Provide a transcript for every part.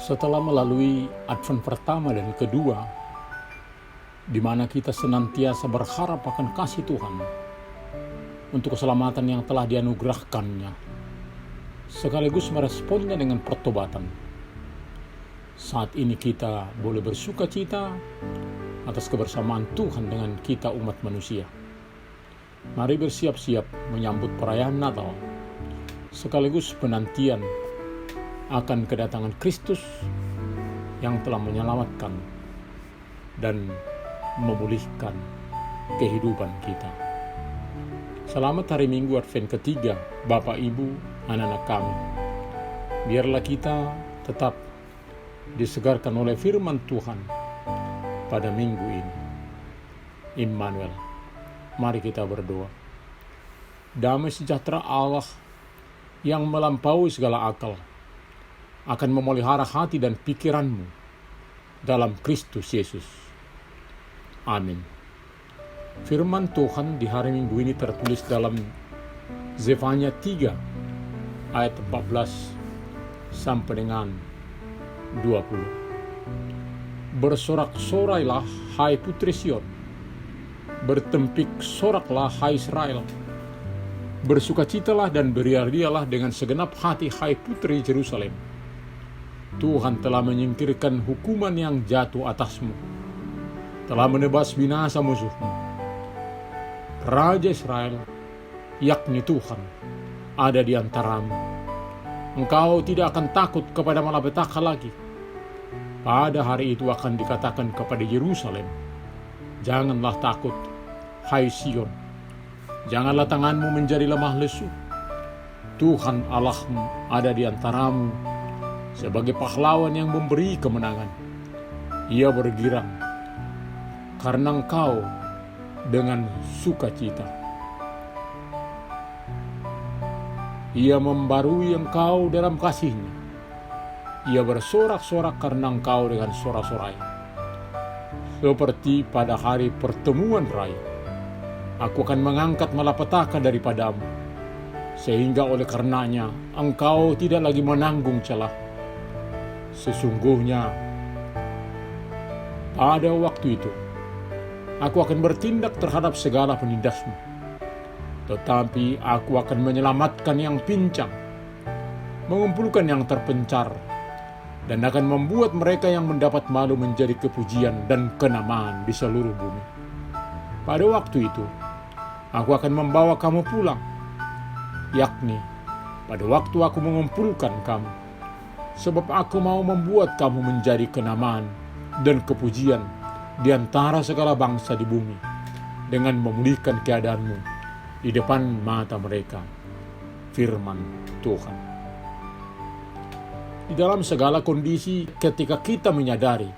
Setelah melalui Advent pertama dan kedua, di mana kita senantiasa berharap akan kasih Tuhan untuk keselamatan yang telah dianugerahkannya, sekaligus meresponnya dengan pertobatan. Saat ini kita boleh bersuka cita atas kebersamaan Tuhan dengan kita umat manusia. Mari bersiap-siap menyambut perayaan Natal, sekaligus penantian akan kedatangan Kristus yang telah menyelamatkan dan memulihkan kehidupan kita. Selamat hari Minggu Advent ketiga, Bapak, Ibu, anak-anak kami. Biarlah kita tetap disegarkan oleh firman Tuhan pada minggu ini. Immanuel, mari kita berdoa. Damai sejahtera Allah yang melampaui segala akal akan memelihara hati dan pikiranmu dalam Kristus Yesus. Amin. Firman Tuhan di hari Minggu ini tertulis dalam Zefanya 3 ayat 14 sampai dengan 20. Bersorak-sorailah hai putri Sion, bertempik soraklah hai Israel, bersukacitalah dan beria-rialah dengan segenap hati hai putri Jerusalem. Tuhan telah menyingkirkan hukuman yang jatuh atasmu, telah menebas binasa musuhmu. Raja Israel, yakni Tuhan, ada di antaramu. Engkau tidak akan takut kepada malapetaka lagi. Pada hari itu akan dikatakan kepada Yerusalem, janganlah takut, hai Sion. Janganlah tanganmu menjadi lemah lesu. Tuhan Allahmu ada di antaramu, sebagai pahlawan yang memberi kemenangan. Ia bergirang karena engkau dengan sukacita. Ia membarui engkau dalam kasih-Nya. Ia bersorak-sorak karena engkau dengan sorak-sorai. Seperti pada hari pertemuan raya, aku akan mengangkat malapetaka daripadamu, sehingga oleh karenanya engkau tidak lagi menanggung celah. Sesungguhnya pada waktu itu aku akan bertindak terhadap segala penindasmu, tetapi aku akan menyelamatkan yang pincang, mengumpulkan yang terpencar, dan akan membuat mereka yang mendapat malu menjadi kepujian dan kenamaan di seluruh bumi. Pada waktu itu aku akan membawa kamu pulang, yakni pada waktu aku mengumpulkan kamu, sebab aku mau membuat kamu menjadi kenamaan dan kepujian di antara segala bangsa di bumi, dengan memulihkan keadaanmu di depan mata mereka. Firman Tuhan. Di dalam segala kondisi, ketika kita menyadari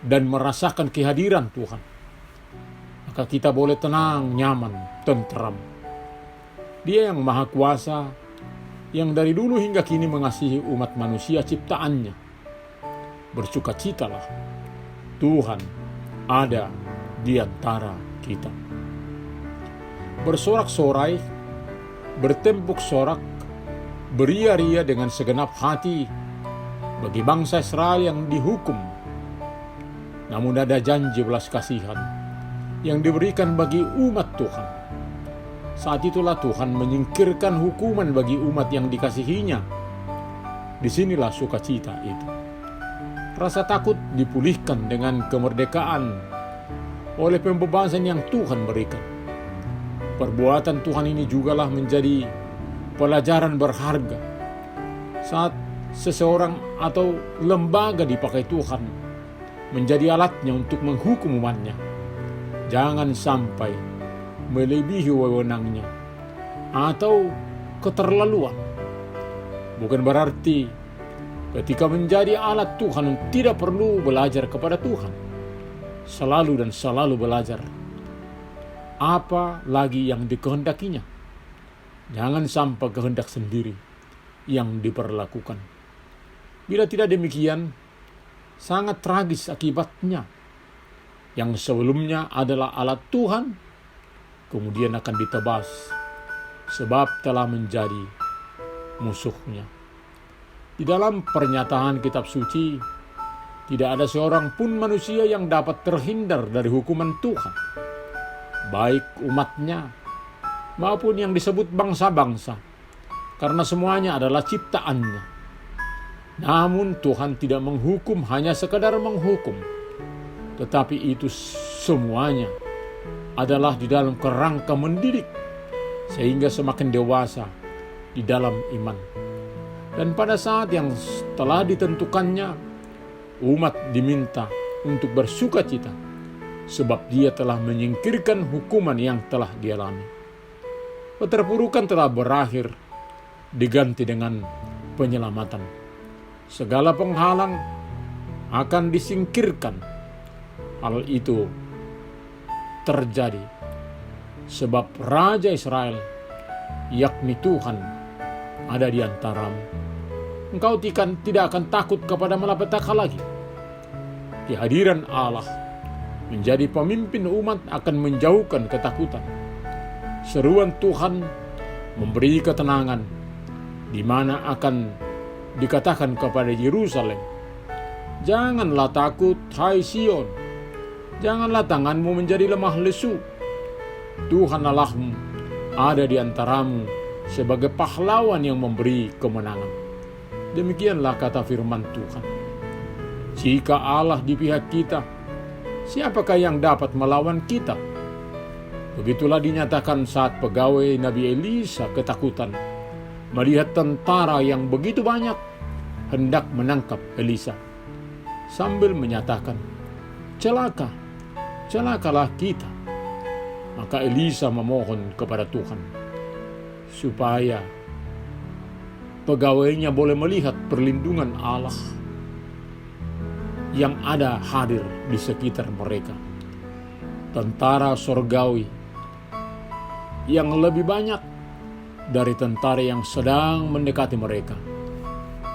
dan merasakan kehadiran Tuhan, maka kita boleh tenang, nyaman, tentram. Dia yang maha kuasa, yang dari dulu hingga kini mengasihi umat manusia ciptaannya. Bersukacitalah, Tuhan ada di antara kita. Bersorak-sorai, bertempuk sorak, beria-ria dengan segenap hati bagi bangsa Israel yang dihukum. Namun ada janji belas kasihan yang diberikan bagi umat Tuhan. Saat itulah Tuhan menyingkirkan hukuman bagi umat yang dikasihinya. Disinilah sukacita itu. Rasa takut dipulihkan dengan kemerdekaan oleh pembebasan yang Tuhan berikan. Perbuatan Tuhan ini jugalah menjadi pelajaran berharga saat seseorang atau lembaga dipakai Tuhan menjadi alatnya untuk menghukum umatnya. Jangan sampai melebihi wewenangnya atau keterlaluan. Bukan berarti ketika menjadi alat Tuhan tidak perlu belajar kepada Tuhan. Selalu dan selalu belajar apa lagi yang dikehendakinya. Jangan sampai kehendak sendiri yang diperlakukan. Bila tidak demikian, sangat tragis akibatnya. Yang sebelumnya adalah alat Tuhan, kemudian akan ditebas sebab telah menjadi musuhnya. Di dalam pernyataan kitab suci, tidak ada seorang pun manusia yang dapat terhindar dari hukuman Tuhan, baik umatnya maupun yang disebut bangsa-bangsa, karena semuanya adalah ciptaannya. Namun Tuhan tidak menghukum hanya sekadar menghukum, tetapi itu semuanya adalah di dalam kerangka mendidik, sehingga semakin dewasa di dalam iman. Dan pada saat yang telah ditentukannya, umat diminta untuk bersuka cita, sebab dia telah menyingkirkan hukuman yang telah dialami. Keterpurukan telah berakhir, diganti dengan penyelamatan. Segala penghalang akan disingkirkan. Hal itu terjadi sebab Raja Israel, yakni Tuhan, ada di antaramu. Engkau tidak akan takut kepada malapetaka lagi. Kehadiran Allah menjadi pemimpin umat akan menjauhkan ketakutan. Seruan Tuhan memberi ketenangan, di mana akan dikatakan kepada Yerusalem, "Janganlah takut, hai Sion, janganlah tanganmu menjadi lemah lesu. Tuhan Allahmu ada di antaramu sebagai pahlawan yang memberi kemenangan." Demikianlah kata firman Tuhan. Jika Allah di pihak kita, siapakah yang dapat melawan kita? Begitulah dinyatakan saat pegawai Nabi Elisa ketakutan melihat tentara yang begitu banyak hendak menangkap Elisa, sambil menyatakan, "Celaka, celakalah kita." Maka Elisa memohon kepada Tuhan supaya pegawainya boleh melihat perlindungan Allah yang ada hadir di sekitar mereka. Tentara sorgawi yang lebih banyak dari tentara yang sedang mendekati mereka.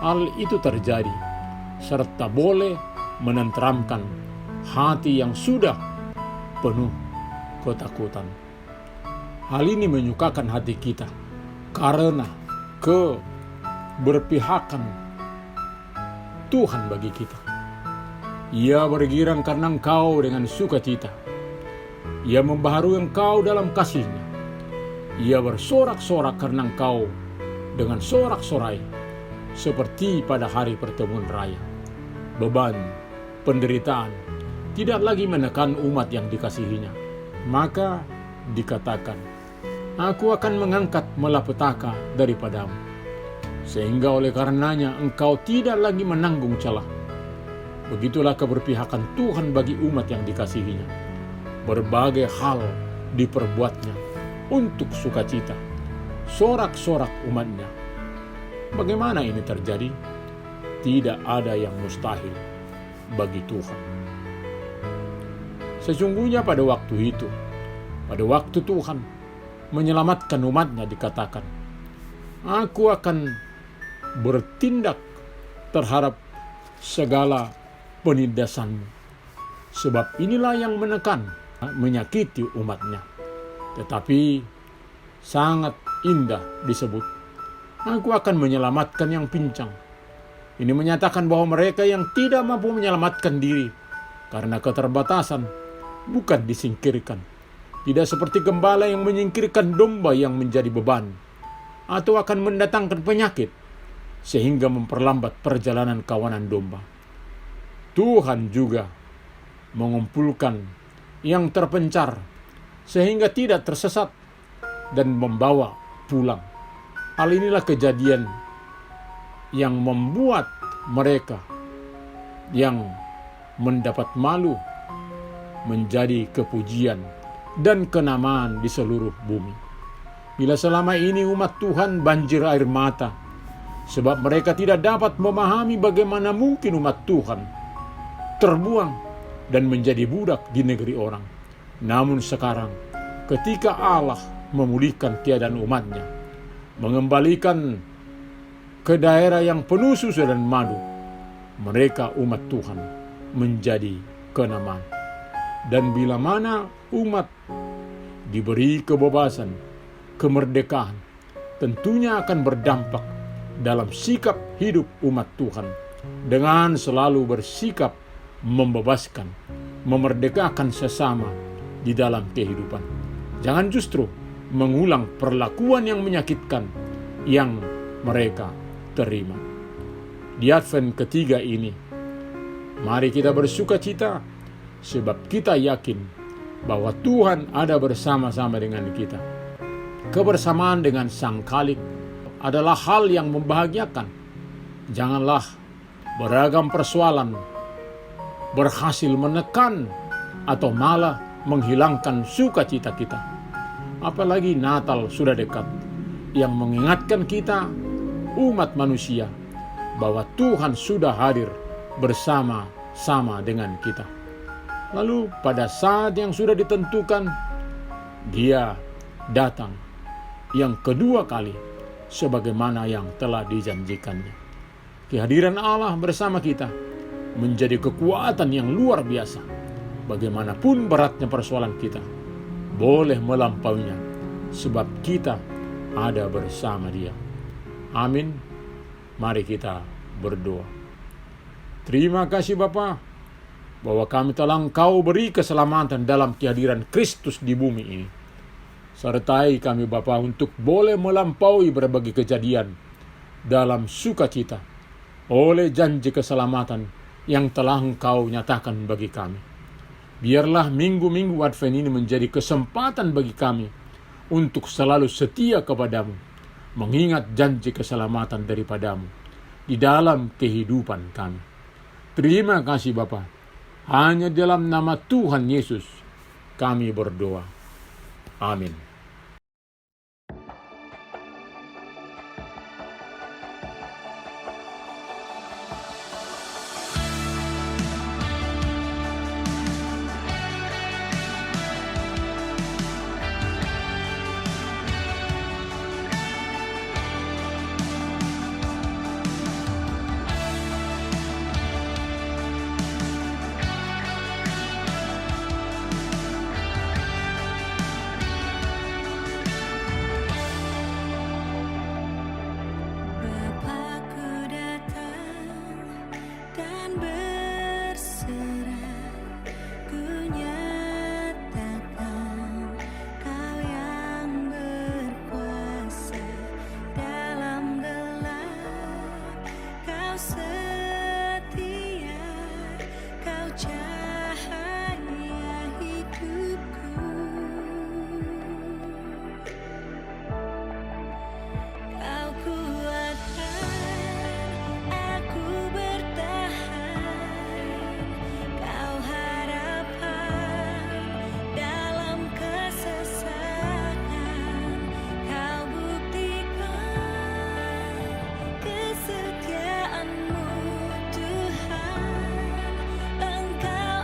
Hal itu terjadi serta boleh menenteramkan hati yang sudah penuh ketakutan. Hal ini menyukakan hati kita karena keberpihakan Tuhan bagi kita. Ia bergirang karena engkau dengan sukacita. Ia membaharui engkau dalam kasih-Nya. Ia bersorak-sorak karena engkau dengan sorak-sorai, seperti pada hari pertemuan raya. Beban, penderitaan tidak lagi menekan umat yang dikasihinya. Maka dikatakan, "Aku akan mengangkat malapetaka daripadamu, sehingga oleh karenanya engkau tidak lagi menanggung celah." Begitulah keberpihakan Tuhan bagi umat yang dikasihinya. Berbagai hal diperbuatnya untuk sukacita, sorak-sorak umatnya. Bagaimana ini terjadi? Tidak ada yang mustahil bagi Tuhan. Sesungguhnya pada waktu itu, pada waktu Tuhan menyelamatkan umatnya, dikatakan, "Aku akan bertindak terhadap segala penindasanmu, sebab inilah yang menekan, menyakiti umatnya." Tetapi sangat indah disebut, "Aku akan menyelamatkan yang pincang." Ini menyatakan bahwa mereka yang tidak mampu menyelamatkan diri karena keterbatasan bukan disingkirkan. Tidak seperti gembala yang menyingkirkan domba yang menjadi beban, atau akan mendatangkan penyakit sehingga memperlambat perjalanan kawanan domba. Tuhan juga mengumpulkan yang terpencar sehingga tidak tersesat dan membawa pulang. Hal inilah kejadian yang membuat mereka yang mendapat malu menjadi kepujian dan kenamaan di seluruh bumi. Bila selama ini umat Tuhan banjir air mata, sebab mereka tidak dapat memahami bagaimana mungkin umat Tuhan terbuang dan menjadi budak di negeri orang. Namun sekarang, ketika Allah memulihkan keadaan umatnya, mengembalikan ke daerah yang penuh susu dan madu, mereka umat Tuhan menjadi kenamaan. Dan bila mana umat diberi kebebasan, kemerdekaan, tentunya akan berdampak dalam sikap hidup umat Tuhan, dengan selalu bersikap membebaskan, memerdekakan sesama di dalam kehidupan. Jangan justru mengulang perlakuan yang menyakitkan yang mereka terima. Di Advent ketiga ini, mari kita bersuka cita sebab kita yakin bahwa Tuhan ada bersama-sama dengan kita. Kebersamaan dengan Sang Khalik adalah hal yang membahagiakan. Janganlah beragam persoalan berhasil menekan atau malah menghilangkan sukacita kita. Apalagi Natal sudah dekat, yang mengingatkan kita, umat manusia, bahwa Tuhan sudah hadir bersama-sama dengan kita. Lalu pada saat yang sudah ditentukan, Dia datang yang kedua kali sebagaimana yang telah dijanjikannya. Kehadiran Allah bersama kita menjadi kekuatan yang luar biasa. Bagaimanapun beratnya persoalan kita, boleh melampauinya sebab kita ada bersama Dia. Amin. Mari kita berdoa. Terima kasih Bapa, bahwa kami telah Engkau beri keselamatan dalam kehadiran Kristus di bumi ini. Sertai kami Bapa untuk boleh melampaui berbagai kejadian dalam sukacita oleh janji keselamatan yang telah Engkau nyatakan bagi kami. Biarlah minggu-minggu Advent ini menjadi kesempatan bagi kami untuk selalu setia kepadamu, mengingat janji keselamatan daripadamu di dalam kehidupan kami. Terima kasih Bapa. Hanya dalam nama Tuhan Yesus kami berdoa. Amin. Kesetiaanmu Tuhan, Engkau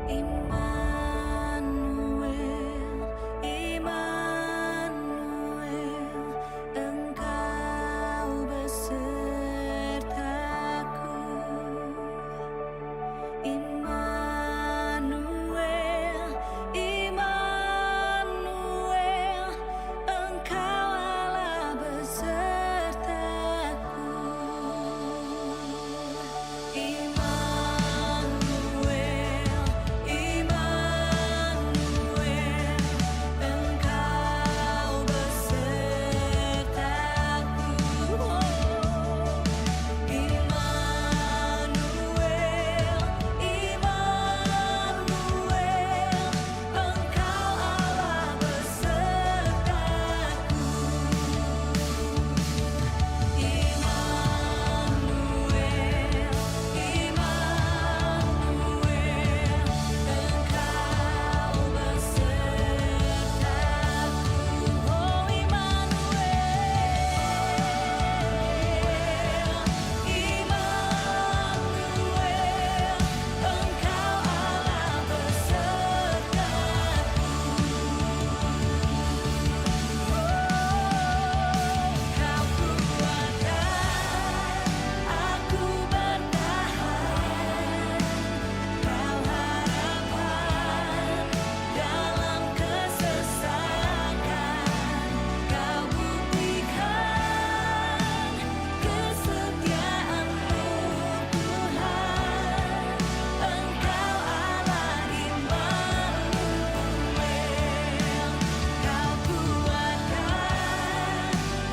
Immanuel, Immanuel, Engkau besertaku. Immanuel, Immanuel, Engkau Allah besertaku. Immanuel, Immanuel, Engkau besertaku. Immanuel, Immanuel, Engkau Allah besertaku. Immanuel, Immanuel, Engkau besertaku. Oh Immanuel, Immanuel, Engkau Allah besertaku. Kau kuatkan aku bertahan, Kau harapan dalam kesesakan, Kau buktikan kesetiaan-Mu Tuhan, Engkau Allah Immanuel. Kau kuatkan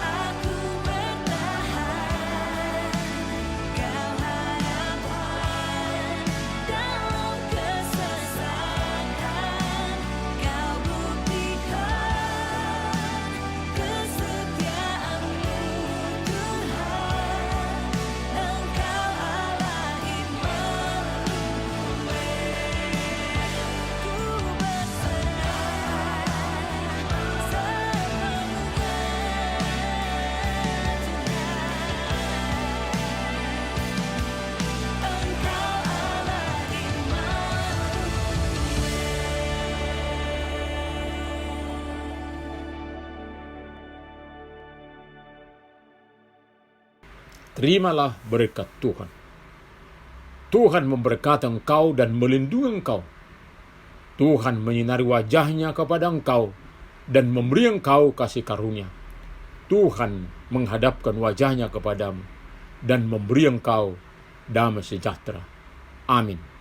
aku bertahan, Kau harapan dalam kesesakan, Kau buktikan kesetiaan-Mu Tuhan, Engkau Allah Immanuel. Ku berserah sepenuhnya Tuhan, Engkau Allah Immanuel. Terimalah berkat Tuhan. Tuhan memberkati engkau dan melindungi engkau. Tuhan menyinari wajahnya kepada engkau dan memberi engkau kasih karunia. Tuhan menghadapkan wajahnya kepadamu dan memberi engkau damai sejahtera. Amin.